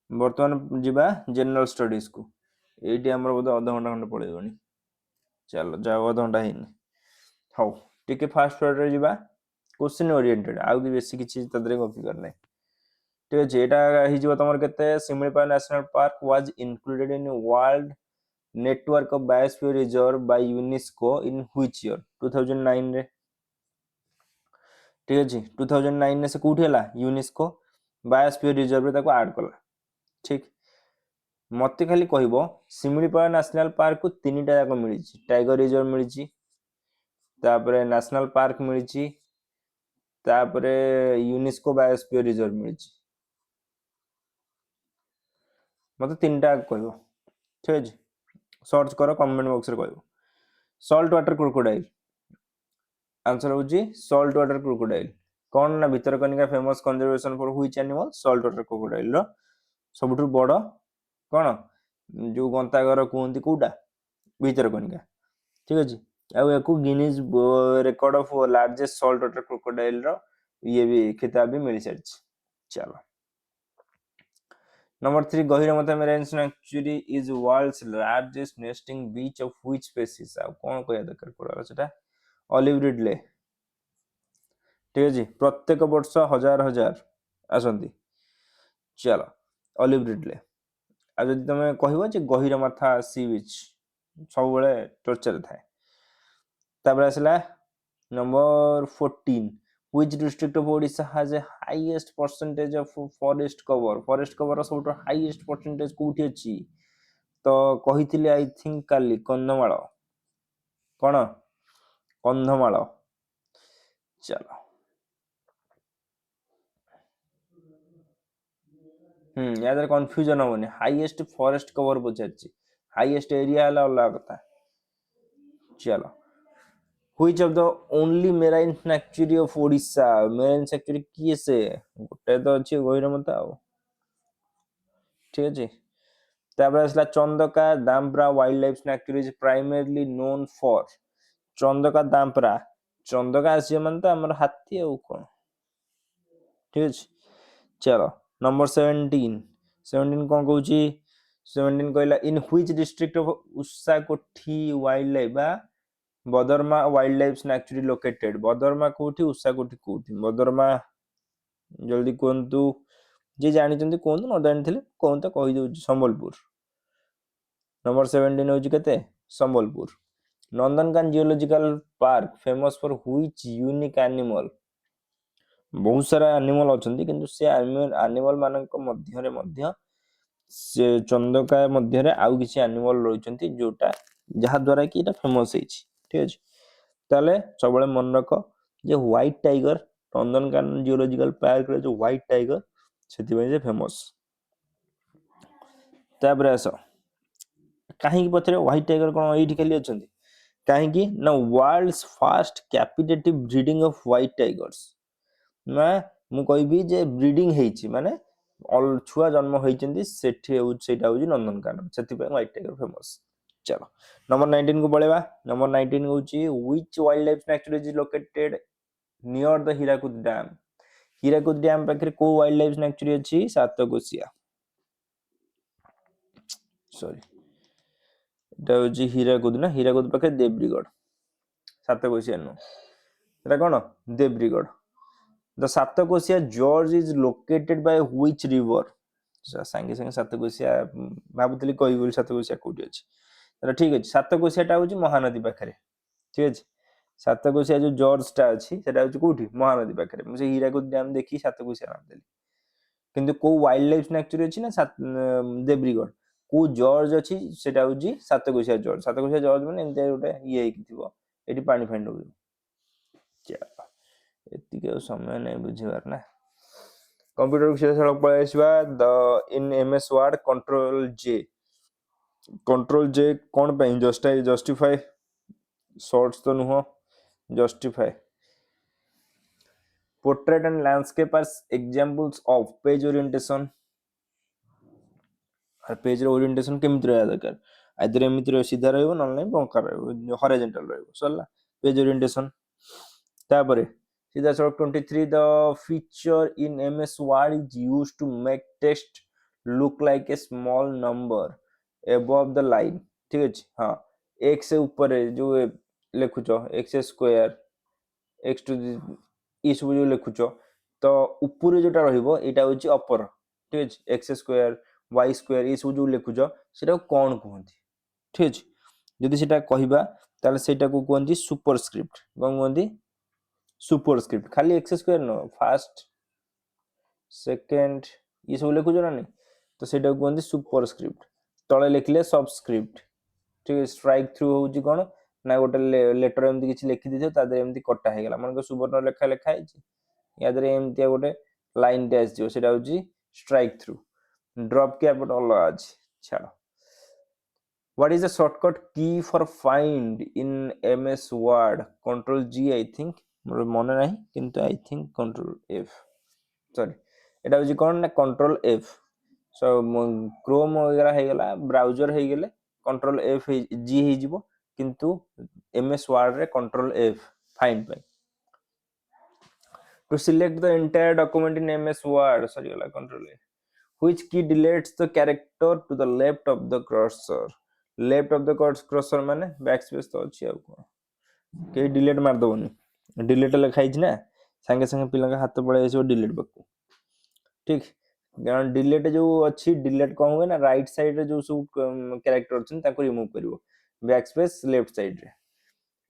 Speaker 1: ବର୍ତ୍ତମାନ ଯିବା ଜେନରାଲ ଷ୍ଟଡିଜ କୁ ଏଇଠି ଆମର ବୋଧେ ଅଧଘଣ୍ଟା ଖଣ୍ଡେ ପଳେଇବଣି ଚାଲ ଯାଅ ଅଧଘଣ୍ଟା ହେଇନି ହଉ ଟିକେ ଫାଷ୍ଟ ରେ ଯିବା क्वेश्चन ओरिएंटेड ଆଉ କି ବେଶୀ କିଛି ତଦରେ କପି करना ठीक ଅଛି ଏଟା ହେଇଯିବ ତମର କେତେ Similipal national park was included in world network of biosphere reserve by UNESCO in which year 2009 रे ठीक अछि 2009 रे से कोठी हला यूनेस्को बायोस्फीयर रिजर्व रे ताको ऐड कला ठीक मते खाली कहबो शिमिଳିपाଳ न्यासनाल पार्क को तीनटा जाक मिली टाइगर रिजर्व मिली तापरे नेशनल पार्क मिली तापरे यूनेस्को बायोस्फीयर रिजर्व मिली मते तीनटा कहबो ठीक अछि सर्च करो कमेंट बॉक्स रे कहबो सॉल्ट वाटर क्रोकोडाइल आंसर होची सॉल्ट वाटर क्रोकोडाइल कौन ना Bhitarkanika famous conservation for which animal salt water crocodile रो सबुठु बड़ कौन जो गंतागर कहते कौटा भितरकनिका ठीक अछि आउ याकू Guinness record of largest salt water crocodile रो ये भी खिताब भी मिल सारिछ चलो number 3 Gahirmatha marine sanctuary is world's largest nesting beach of which species आ कोन कहया दरकार पड़ला सेटा ऑलिव रिडले ठीक अछि प्रत्येक वर्ष हजार हजार आसंती चलो ऑलिव रिडले आ जदि तमे कहबो जे गहिरमथा सी बीच सब बेले चर्चा रे थाए तापर आसला number 14 which district of Odisha has a highest percentage of forest cover सब highest percentage कोठी अछि तो कहिथिले आई थिंक काली कंधमाल कोन कंधमाल चलो याद कंफ्यूजन होनी हाईएस्ट फॉरेस्ट कवर पचारछि हाईएस्ट एरिया हला अलग कथा चलो which of the only marine sanctuary of Odisha marine sanctuary किए से गोटे तो अछि गहिरमथा आ ठीक अछि तापर असला Chandaka Dampara wildlife sanctuary is primarily known for Chandaka Dampara Chandaka आसी मन तो हमर हाथी आ कोन ठीक अछि चलो नंबर 17 कौन कहूँ 17 कहला in which district of Ushakothi wildlife बा Badrama wildlife sanctuary located Badrama कोठी उषाकोठी कोठी बदरमा जल्दी कोंतु जे जानि चंदी कोंतु न जानि थिले कोन त कहि दउ संबलपुर नंबर 17 होची केते Sambalpur Nandankanan geological park famous for which unique animal बहुत सारा एनिमल अछंती किंतु से एनिमल मानक मध्य रे मध्य से चंदका मध्य रे आउ किछि एनिमल रहिचंती जोटा जहा द्वारा कि एटा फेमस हेछि ठीक अछि ताले सबले मन रख जे white tiger Nandankanan geological park रे जो व्हाइट टाइगर सेति जे फेमस ताबरे आस काहे कि पछरे व्हाइट टाइगर कोन एठी खाली अछंती काहे कि ना world's first captive breeding of white tigers ना मु कहबी जे ब्रीडिंग हेछि माने छुआ जन्म होइचंती सेठी सेटा होजी नंदनकानन सेति पे व्हाइट टाइगर फेमस चलो नंबर 19 को पळेबा नंबर 19 होची which wild life sanctuary is located near the Hirakud dam पाखरे को वाइल्ड लाइफ सैंक्चुरी अछि सातकोशिया सॉरी एटा होची हीराकुद ना हीराकुद पाखे देब्रीगढ़ सातकोशिया नो एटा कोन Debrigarh the Satkosia gorge is located by which river संगे संगे सातकोशिया भाबुतली कहि बोल सातकोशिया कोठी अछि त ठीक अछि सातकोशिया टा होची महानदी पाखरे ठीक अछि ସାତକୋଶିଆ ଯୋଉ ଜର୍ଜଟା ଅଛି ସେଟା ହଉଛି କୋଉଠି ମହାନଦୀ ପାଖରେ। ମୁଁ ସେ ହୀରାକୁଦ ଡ୍ୟାମ ଦେଖି ସାତକୋଶିଆ ନାମ ଦେଲି। କିନ୍ତୁ କୋଉ ୱାଇଲ୍ଡ ଲାଇଫ ସାଙ୍କ୍ଚୁରୀ ଅଛି ନା ଦେବ୍ରିଗଡ଼। କୋଉ ଜର୍ଜ ଅଛି ସେଟା ହଉଛି ସାତକୋଶିଆ ଜର୍ଜ। ସାତକୋଶିଆ ଜର୍ଜ ମାନେ ଏମିତି ଗୋଟେ ଇଏ ହେଇକି ଥିବ, ଏଠି ପାଣି ଫାଣି ରହୁଥିବ। ଏତିକି ଆଉ ସମୟ ନାହିଁ ବୁଝିବାର ନା। କମ୍ପ୍ୟୁଟର ସିଧାସଳଖ ପଳେଇ ଆସିବା। The in MS word control ଜେ କଣ ପାଇଁ? ଜଷ୍ଟିଫାଏ ସର୍ଟସ ତ ନୁହଁ, justify. Portrait and landscape are examples of page orientation. আর পেଜର ଓରିଏଣ୍ଟେସନ କେମିତି ରହିବା ଦରକାର? ଆଇଦର ଏମିତି ରହିବ, ସିଧା ରହିବ, ନହେଲେ ନାହିଁ ବଙ୍କା ରହିବ, ହରାଇଜଣ୍ଟାଲ ରହିବ। ସରିଲା ପେଜ ଓରିଏଣ୍ଟେସନ। ତାପରେ ସିଧାସଳଖ 23 the feature in MS Word is used to make text look like a small number above the line। ଠିକ ଅଛି, ହଁ। x ଉପରେ ଯୋଉ ଲେଖୁଛ x ସ୍କୋୟାର x ଟୁ ଏ ସବୁ ଯୋଉ ଲେଖୁଛ, ତ ଉପରେ ଯୋଉଟା ରହିବ ଏଇଟା ହଉଛି ଅପର। ଠିକ ଅଛି, x ସ୍କୋୟାର y ସ୍କୋୟାର ଏ ସବୁ ଯୋଉ ଲେଖୁଛ ସେଟାକୁ କଣ କୁହନ୍ତି? ଠିକ ଅଛି, ଯଦି ସେଟା କହିବା ତାହେଲେ ସେଇଟାକୁ କୁହନ୍ତି ସୁପରସ୍କ୍ରିପ୍ଟ। କଣ କୁହନ୍ତି? ସୁପରସ୍କ୍ରିପ୍ଟ। ଖାଲି x ସ୍କୋୟାର ନୁହଁ, ଫାର୍ଷ୍ଟ ସେକେଣ୍ଡ ଏ ସବୁ ଲେଖୁଛ ନା ନାହିଁ, ତ ସେଇଟାକୁ କୁହନ୍ତି ସୁପରସ୍କ୍ରିପ୍ଟ। ତଳେ ଲେଖିଲେ ସବସ୍କ୍ରିପ୍ଟ। ଠିକ ଅଛି, ଷ୍ଟ୍ରାଇକ୍ ଥ୍ରୁ ହଉଛି କଣ ନା ଗୋଟେ ଲେଟର ଏମିତି କିଛି ଲେଖିଦେଇଥିବ, ତା ଦେହରେ ଏମିତି କଟା ହେଇଗଲା, ମନେକର ସୁବର୍ଣ୍ଣ ଲେଖା ହେଇଛି, ୟା ଦେହରେ ଏମିତିଆ ଗୋଟେ ଲାଇନଟେ ଆସିଯିବ, ସେଇଟା ହଉଛି ଷ୍ଟ୍ରାଇକ୍ ଥ୍ରୁ। ଡ୍ରପ୍ କ୍ୟାପ୍ ଗୋଟେ ଅଲଗା ଅଛି, ଛାଡ଼। What is the shortcut key for find in MS Word? Control G I think, ମୋର ମନେ ନାହିଁ, କିନ୍ତୁ I think Control F, ସରି ଏଟା ହଉଛି କଣ ନା Control F। କ୍ରୋମ वगैरह ହେଇଗଲା, ବ୍ରାଉଜର ହେଇଗଲେ Control F G ହେଇଯିବ, କିନ୍ତୁ MS Word ରେ Control F find ପାଇଁ। To select the entire document in MS Word, ସରିଗଲା Control A। Which key deletes the character to the left of the cursor? Left of the cursor ମାନେ backspace ତ ଅଛି, ଆଉ କଣ କେହି delete ମାରିଦବନି। delete ଲେଖା ହେଇଛି ନା, ସାଙ୍ଗେ ସାଙ୍ଗେ ପିଲାଙ୍କ ହାତ ପଳେଇ ଆସିବ delete ପାଖକୁ। ଠିକ, କାରଣ delete ଯୋଉ ଅଛି, delete କଣ ହୁଏ ନା ରାଇଟ ସାଇଡରେ ଯୋଉ ସବୁ କ୍ୟାରେକ୍ଟର ଅଛନ୍ତି ତାକୁ ରିମୁଭ କରିବ, backspace ଲେଫ୍ଟ ସାଇଡରେ।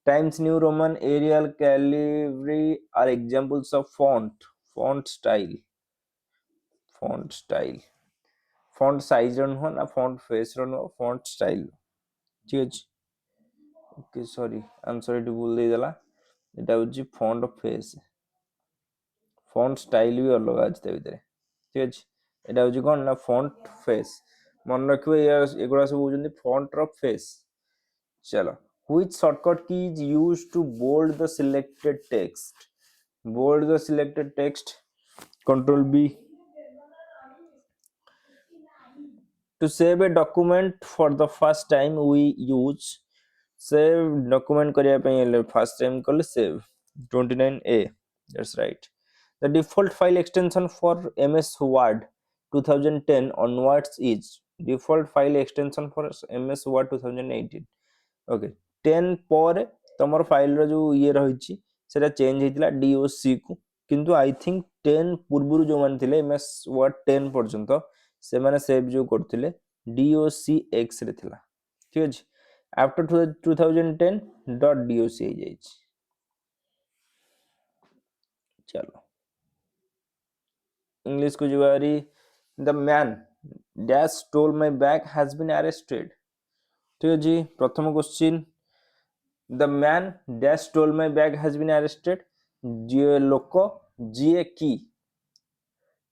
Speaker 1: Times New Roman, Arial, Calibri are examples of font style। font size ର ନୁହଁ ନା font face ର ନୁହଁ, font style। ଠିକ ଅଛି, ଓକେ, ସରି ଆନ୍ସର ଏଠି ଭୁଲ ଦେଇଦେଲା, এটা হচ্ছে font face। font style ବି ଅଲଗା ଅଛି ତା ଭିତରେ। ଠିକ ଅଛି, এটা ହଉଛି କଣ ନା font face। ମନେ ରଖିବ ଏଗୁଡ଼ା ସବୁ ହଉଛନ୍ତି font ର face। चलो, which shortcut key is used to bold the selected text? Bold the selected text, Control B। To save a document for the first time we use save document କରିବା ପାଇଁ ହେଲେ first time କଲେ save 29A, that's right। The default file extension for MS Word 2010 onwards is default file extension for MS Word 2018। Okay, 10 ପରେ ତମର ଫାଇଲର ଯୋଉ ଇଏ ରହିଛି ସେଟା ଚେଞ୍ଜ ହେଇଥିଲା DOC କୁ, କିନ୍ତୁ ଆଇ ଥିଙ୍କ 10 ପୂର୍ବରୁ ଯୋଉମାନେ ଥିଲେ MS Word 10 ପର୍ଯ୍ୟନ୍ତ ସେମାନେ ସେଭ୍ ଯୋଉ କରୁଥିଲେ DOCX ରେ ଥିଲା। ଠିକ ଅଛି, ଆଫ୍ଟର 2010 .doc ହେଇଯାଇଛି। ଚାલો इंग्लिश को जुआरी। The man dash stole my bag has been arrested. ठीक है जी, प्रथम question, the man dash stole my bag has been arrested. जी लोक जीए की।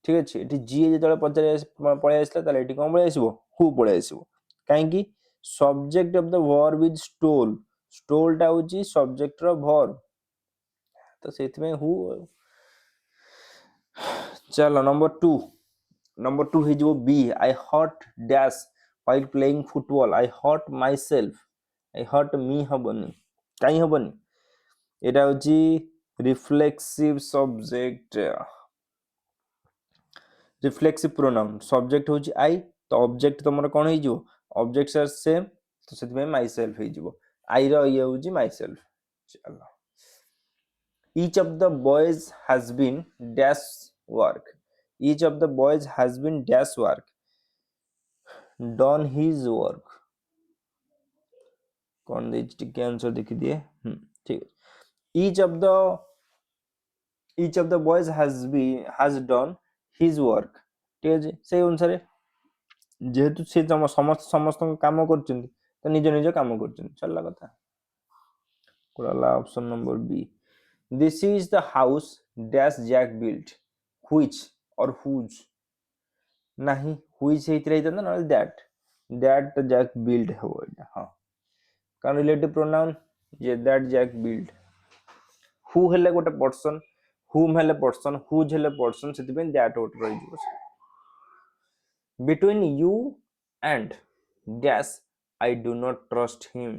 Speaker 1: ठीक अच्छे, ये जीए जो पचारे पलि आसला ताले एटी कौन पलि आसिबो? हु पलि आसिबो। काहेकि subject of the verb is stole. स्टोलटा होची सब्जेक्ट रो वर्ब, तो सेति में हु। चलो नंबर टू है जो B. I hurt dash while playing football। I hurt myself। I hurt me हबनी, काई हबनी, एटा होची reflexive subject, reflexive pronoun. Subject होची आई, तो ऑब्जेक्ट तमर कोन हे जो, ऑब्जेक्ट्स आर सेम, तो सेति में माई सेल्फ हे जो, आई रो ये होची माई सेल्फ। चलो, each of the boys has been dash work। each of the boys has been dash work done his work। कौन दे टिके आंसर देखि दिए। ठीक है, each of the boys has done his work। ঠিক আছে, সেই অনুসারে যেহেতু ସେ ସମସ୍ତଙ୍କ କାମ କରୁଛନ୍ତି ତ ନିଜ ନିଜ କାମ କରୁଛନ୍ତି, ଚାଲିଲା କଥା। କୋଡାଲା option number B, this is the house dash Jack built, which or whose, ନାହିଁ which ହେଇଥିଲେ ହେଇଥାନ୍ତା, ନହେଲେ that Jack built ହେବ ଏଇଟା। ହଁ, କାରଣ ରିଲେଟିଭ ପ୍ରୋନାଉନ ଯେ that Jack built, who ହେଲେ ଗୋଟେ ପର୍ସନ, whom ହେଲେ ପର୍ସନ, whose ହେଲେ ପର୍ସନ, ସେଥିପାଇଁ that ଗୋଟେ ରହିଯିବ। between you and dash I do not trust him,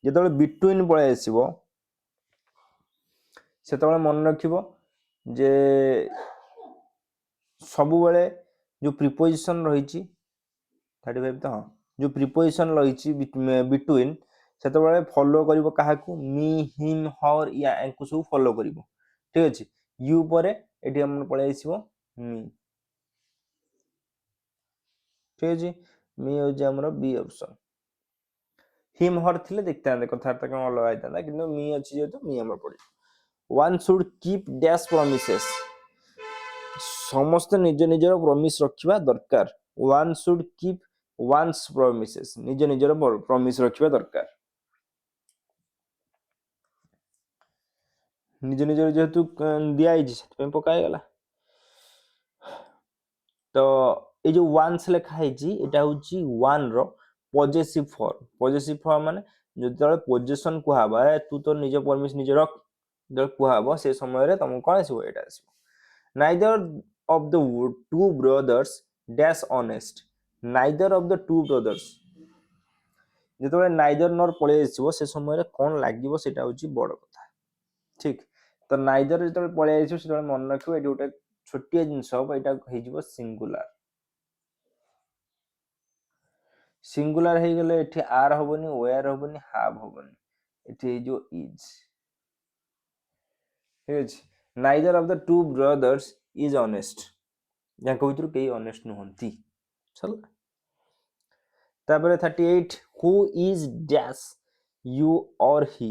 Speaker 1: ଯେତେବେଳେ between ପଳେଇ ଆସିବ ସେତେବେଳେ ମନେ ରଖିବ ଯେ ସବୁବେଳେ ଯୋଉ ପ୍ରିପୋଜିସନ ରହିଛି 35 ତ, ହଁ, ଯୋଉ ପ୍ରିପୋଜିସନ ରହିଛି between, ସେତେବେଳେ ଫଲୋ କରିବ କାହାକୁ, me him her ୟାଙ୍କୁ ସବୁ ଫଲୋ କରିବ। ଠିକ ଅଛି, ୟୁ ପରେ ଏଠି ଆମର ପଳେଇ ଆସିବ me। ଠିକ ଅଛି, me ହଉଛି ଆମର B ଅପସନ। ହିମ୍ ହର ଥିଲେ ଦେଖିଥାନ୍ତେ କଥାବାର୍ତ୍ତା କଣ ଅଲଗା ହେଇଥାନ୍ତା, କିନ୍ତୁ me ଅଛି ଯେହେତୁ me ଆମର ପଡିବ। one should keep dash promises, ସମସ୍ତେ ନିଜ ନିଜର ପ୍ରମିସ ରଖିବା ଦରକାର। one should keep one's promises, ନିଜ ନିଜର ପ୍ରମିସ ରଖିବା ଦରକାର। ନିଜ ନିଜର ଯେହେତୁ ଦିଆଯାଇଛି ସେଥିପାଇଁ ପକା ହେଇଗଲା। ତ ଏଇ ଯୋଉ ୱାନ୍ସ ଲେଖା ହେଇଛି ଏଇଟା ହଉଛି ୱାନ୍ ର ପଜେସିଭ ଫର୍ମ। ପଜେସିଭ ଫର୍ମ ମାନେ ଯେତେବେଳେ ପୋଜିସନ କୁହାହବ, ତୁ ତ ନିଜ ପ୍ରମିସ ନିଜେ ରଖ, ଯେତେବେଳେ କୁହାହବ ସେ ସମୟରେ ତମକୁ କଣ ଆସିବ, ଏଇଟା ଆସିବ। neither of the two brothers dash honest, neither of the two brothers, ଯେତେବେଳେ ନାଇଦର ନର ପଳେଇ ଆସିବ ସେ ସମୟରେ କଣ ଲାଗିବ ସେଇଟା ହଉଛି ବଡ କଥା। ଠିକ, ତ ନାଇଦର ଯେତେବେଳେ ପଳେଇ ଆସିବ ସେତେବେଳେ ମନେ ରଖିବ ଏଠି ଗୋଟେ ଛୋଟିଆ ଜିନିଷ ହବ, ଏଇଟା ହେଇଯିବ ସିଙ୍ଗୁଲାର। ସିଙ୍ଗୁଲାର ହେଇଗଲେ ଏଠି ଆର ହବନି, ୱେୟାର ହବନି, ହାଭ ହବନି, ଏଠି ହେଇଯିବ ଇଜ। ଠିକ ଅଛି, neither of the two brothers is honest, ଯାଙ୍କ ଭିତରୁ କେହି ଅନେଷ୍ଟ ନୁହନ୍ତି। ତାପରେ 38, who is dash you or he,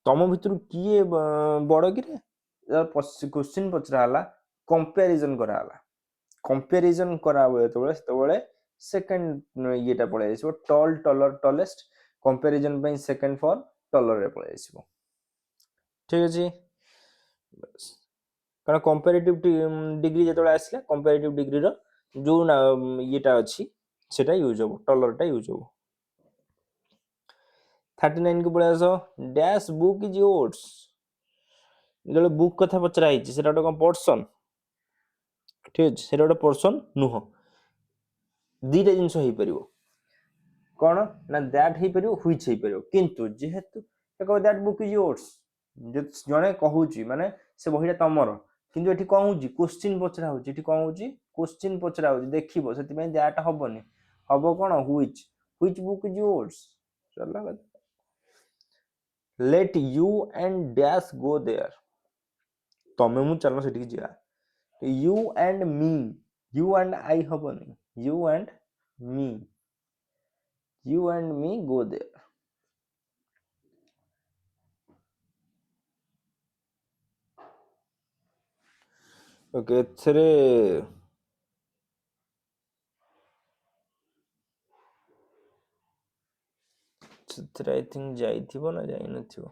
Speaker 1: ତମ ଭିତରୁ କିଏ ବଡ କିରେ, କ୍ୱେଶ୍ଚିନ୍ ପଚରା ହେଲା, କମ୍ପାରିଜନ କରାହେଲା। କମ୍ପାରିଜନ କରାହବ ଯେତେବେଳେ ସେତେବେଳେ ସେକେଣ୍ଡ ଇଏଟା ପଳେଇ ଆସିବ, ଟଲ୍ ଟଲର ଟଲେଷ୍ଟ, କମ୍ପାରିଜନ ପାଇଁ ସେକେଣ୍ଡ ଫର୍ମ ଟଲରରେ ପଳେଇ ଆସିବ। ଠିକ ଅଛି, କାରଣ କମ୍ପାରେଟିଭ ଡିଗ୍ରୀ ଯେତେବେଳେ ଆସିଲା, କମ୍ପାରେଟିଭ ଡିଗ୍ରୀର ଯୋଉ ଇଏଟା ଅଛି ସେଟା ୟୁଜ ହବ, ଟଲରଟା ୟୁଜ ହବ। 39 କୁ ପଳେଇ ଆସ, ଡ୍ୟାଶ ବୁକ୍ ଇଜ yours, ଯେତେବେଳେ ବୁକ୍ କଥା ପଚରା ହେଇଛି ସେଟା ଗୋଟେ କଣ ପର୍ସନ, ଠିକ ଅଛି, ସେଟା ଗୋଟେ ପର୍ସନ ନୁହଁ। ଦିଟା ଜିନିଷ ହେଇପାରିବ, କଣ ନା ଦ୍ୟାଟ ହେଇପାରିବ, ହୁଇଚ ହେଇପାରିବ, କିନ୍ତୁ ଯେହେତୁ ଦ୍ୟାଟ ବୁକ୍ ଇଜ yours, ଜଣେ କହୁଛି ମାନେ ସେ ବହିଟା ତମର, କିନ୍ତୁ ଏଠି କଣ ହଉଛି, କ୍ୱେଶ୍ଚିନ୍ ପଚରା ହଉଛି, ଏଠି କଣ ହଉଛି, କ୍ୱେଶ୍ଚିନ୍ ପଚରା ହଉଛି, ଦେଖିବ, ସେଥିପାଇଁ ଦ୍ୟାଟ ହବନି, ହବ କଣ ହୁଇଚ, ହୁଇଚ book is yours। let you and dash go there, ତମେ ମୁଁ ଚାଲ ସେଠିକି ଯିବା। you and me, you and I ହବନି, you and me, you and me go there। Okay, ଏଥିରେ ଆଇ ଥିଙ୍କ ଯାଇଥିବ ନା ଯାଇନଥିବ,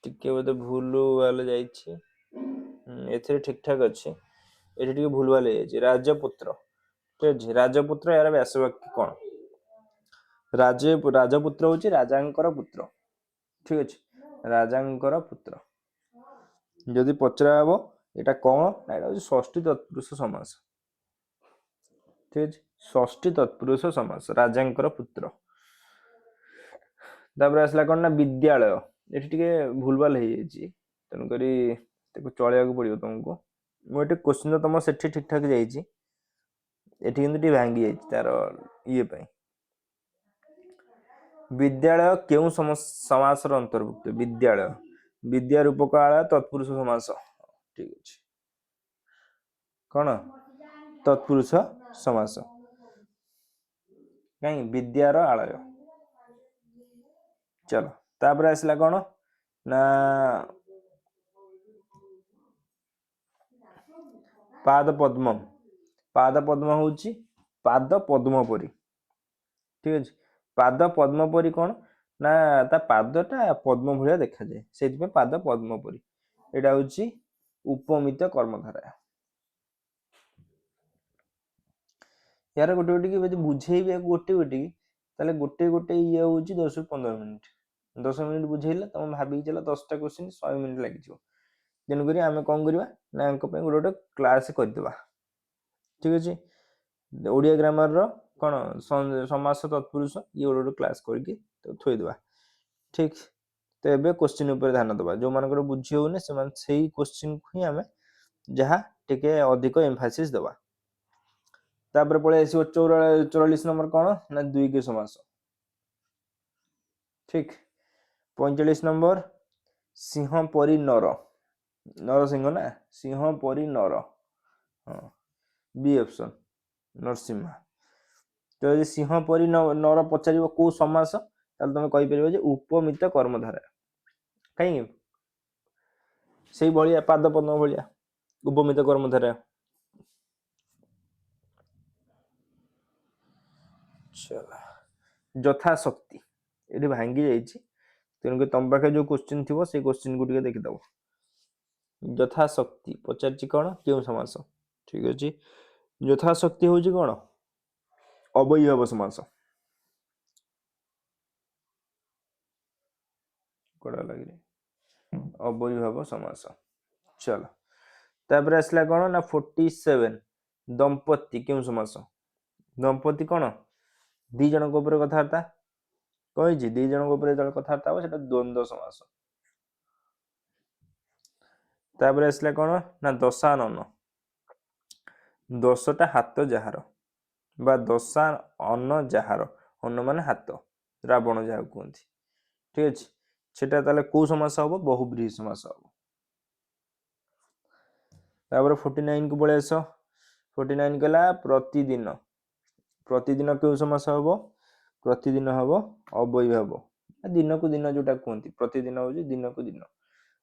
Speaker 1: ଟିକେ ବୋଧେ ଭୁଲ ଭାଲ ଯାଇଛି। ଏଥିରେ ଠିକ ଠାକ ଅଛି, ଏଠି ଟିକେ ଭୁଲ ଭାଲ ହେଇଯାଇଛି। ରାଜପୁତ୍ର, ଠିକ ଅଛି, ରାଜପୁତ୍ର ଏହାର ବ୍ୟାସବାକ୍ୟ କଣ? ରାଜପୁତ୍ର ହଉଛି ରାଜାଙ୍କର ପୁତ୍ର। ଠିକ ଅଛି, ରାଜାଙ୍କର ପୁତ୍ର ଯଦି ପଚରା ହବ ଏଇଟା କଣ, ଏଇଟା ହଉଛି ଷଷ୍ଠୀ ତତ୍ପୁରୁଷ ସମାସ। ଠିକ ଅଛି, ଷଷ୍ଠୀ ତତ୍ପୁରୁଷ ସମାସ, ରାଜାଙ୍କର ପୁତ୍ର। ତାପରେ ଆସିଲା କଣ ନା ବିଦ୍ୟାଳୟ, ଏଠି ଟିକେ ଭୁଲ ଭାଲ ହେଇଯାଇଛି, ତେଣୁକରି ତାକୁ ଚଳେଇବାକୁ ପଡିବ ତମକୁ। ମୁଁ ଏଠି କ୍ୱେଶ୍ଚିନ୍ ତ ତମ ସେଠି ଠିକ ଠାକ ଯାଇଛି, ଏଠି କିନ୍ତୁ ଟିକେ ଭାଙ୍ଗି ଯାଇଛି ତାର ଇଏ ପାଇଁ। ବିଦ୍ୟାଳୟ କେଉଁ ସମାସର ଅନ୍ତର୍ଭୁକ୍ତ? ବିଦ୍ୟାଳୟ, ବିଦ୍ୟା ରୂପକ ଆଳୟ ତତ୍ପୁରୁଷ ସମାସ। ଠିକ ଅଛି, କଣ ତତ୍ପୁରୁଷ ସମାସ, କାହିଁ ବିଦ୍ୟାର ଆଳୟ। ଚଲ, ତାପରେ ଆସିଲା କଣ ନା ପାଦ ପଦ୍ମ। ପାଦ ପଦ୍ମ ହଉଛି ପାଦ ପଦ୍ମ ପରି। ଠିକ ଅଛି, ପାଦ ପଦ୍ମ ପରି କଣ ନା ତା ପାଦଟା ପଦ୍ମ ଭଳିଆ ଦେଖାଯାଏ, ସେଇଥିପାଇଁ ପାଦ ପଦ୍ମ ପରି। ଏଇଟା ହଉଛି ଉପମିତ କର୍ମଧାରୟ। यार गोटे गोटे की ଯଦି ବୁଝେଇବି ଆକୁ ଗୋଟେ ଗୋଟେ କି ତାହେଲେ ଗୋଟେ ଗୋଟେ ଇଏ ହଉଛି 10 ରୁ 15 ମିନିଟ୍। 10 ମିନିଟ୍ ବୁଝେଇଲେ ତମେ ଭାବିକି ଚାଲ 10ଟା କ୍ୱେଶ୍ଚିନ୍ 100 ମିନିଟ୍ ଲାଗିଯିବ। ତେଣୁକରି ଆମେ କଣ କରିବା ନା ଆଙ୍କ ପାଇଁ ଗୋଟେ ଗୋଟେ କ୍ଲାସ୍ କରିଦେବା। ଠିକ ଅଛି, ଓଡ଼ିଆ ଗ୍ରାମାରର କଣ ସମାସ ତତ୍ପୁରୁଷ ଇଏ ଗୋଟେ ଗୋଟେ କ୍ଲାସ୍ କରିକି ଥୋଇଦେବା। ଠିକ, ତ ଏବେ କ୍ୱେଶ୍ଚିନ୍ ଉପରେ ଧ୍ୟାନ ଦେବା। ଯୋଉମାନଙ୍କର ବୁଝି ହଉନି ସେମାନେ ସେଇ କ୍ୱେଶ୍ଚିନ୍କୁ ହିଁ ଆମେ ଯାହା ଟିକେ ଅଧିକ ଏମ୍ଫାସିସ୍ ଦେବା। ତାପରେ ପଳେଇ ଆସିବ 44 ନମ୍ବର କଣ ନା ଦ୍ୱିକି ସମାସ। ଠିକ, 45 ନମ୍ବର ସିଂହ ପରି ନର। ନରସିଂହ ନା, ସିଂହ ପରି ନର। ହଁ, ବି ଅପସନ୍ ନରସିଂହ। ତ ଯଦି ସିଂହ ପରି ନର ପଚାରିବ କୋଉ ସମାସ, ତାହେଲେ ତମେ କହିପାରିବ ଯେ ଉପମିତ କର୍ମଧାରୟ। କାହିଁକି? ସେଇ ଭଳିଆ ପାଦ ପଦ୍ମ ଭଳିଆ ଉପମିତ କର୍ମଧାରୟ। ଯଥାଶକ୍ତି ଏଠି ଭାଙ୍ଗି ଯାଇଛି, ତେଣୁକରି ତମ ପାଖରେ ଯୋଉ କ୍ୱେଶ୍ଚିନ୍ ଥିବ ସେଇ କ୍ୱେଶ୍ଚିନ୍ କୁ ଟିକେ ଦେଖିଦବ। ଯଥାଶକ୍ତି ପଚାରିଛି କଣ କେଉଁ ସମାସ। ଠିକ ଅଛି, ଯଥାଶକ୍ତି ହଉଛି କଣ ଅବୟବ ସମାସ। କୋଡା ଲାଗିଲେ ଅବୟବ ସମାସ। ଚଲ, ତାପରେ ଆସିଲା କଣ ନା 47 ଦମ୍ପତି କେଉଁ ସମାସ। ଦମ୍ପତି କଣ ଦି ଜଣଙ୍କ ଉପରେ କଥାବାର୍ତ୍ତା କହିଛି, ଦି ଜଣଙ୍କ ଉପରେ ଯେତେବେଳେ କଥାବାର୍ତ୍ତା ହବ ସେଟା ଦ୍ୱନ୍ଦ୍ୱ ସମାସ। ତାପରେ ଆସିଲା କଣ ନା ଦଶାନନ। ଦଶଟା ହାତ ଯାହାର ବା ଦଶା ଅନ୍ନ ଯାହାର, ଅନ୍ନ ମାନେ ହାତ, ରାବଣ ଯାହାକୁ କୁହନ୍ତି। ଠିକ ଅଛି, ସେଟା ତାହେଲେ କୋଉ ସମାସ ହବ ବହୁବ୍ରୀହି ସମାସ ହବ। ତାପରେ 49 କୁ ପଳେଇ ଆସ। 49 କଲା ପ୍ରତିଦିନ। ପ୍ରତିଦିନ କେଉଁ ସମାସ ହବ, ପ୍ରତିଦିନ ହବ ଅବୟବ, ଦିନକୁ ଦିନ ଯୋଉଟା କୁହନ୍ତି, ପ୍ରତିଦିନ ହଉଛି ଦିନକୁ ଦିନ,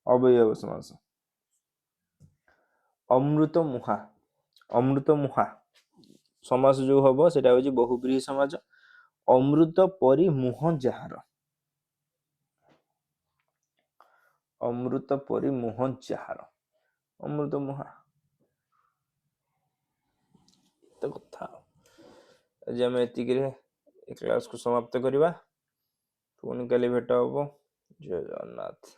Speaker 1: ଅବୟବ ସମାସ। ଅମୃତ ମୁହା। ଅମୃତ ମୁହା ସମାସ ଯୋଉ ହବ ସେଟା ହଉଛି ବହୁବ୍ରୀହି ସମାଜ। ଅମୃତ ପରି ମୁହଁ ଯାହାର। ଅମୃତ ପରି ମୁହଁ ଯାହାର, ଅମୃତ ମୁହା। ଏତେ କଥା, ଆଜି ଆମେ ଏତିକିରେ ଏ କ୍ଲାସକୁ ସମାପ୍ତ କରିବା। ପୁଣି କାଲି ଭେଟ ହବ। ଜୟ ଜଗନ୍ନାଥ।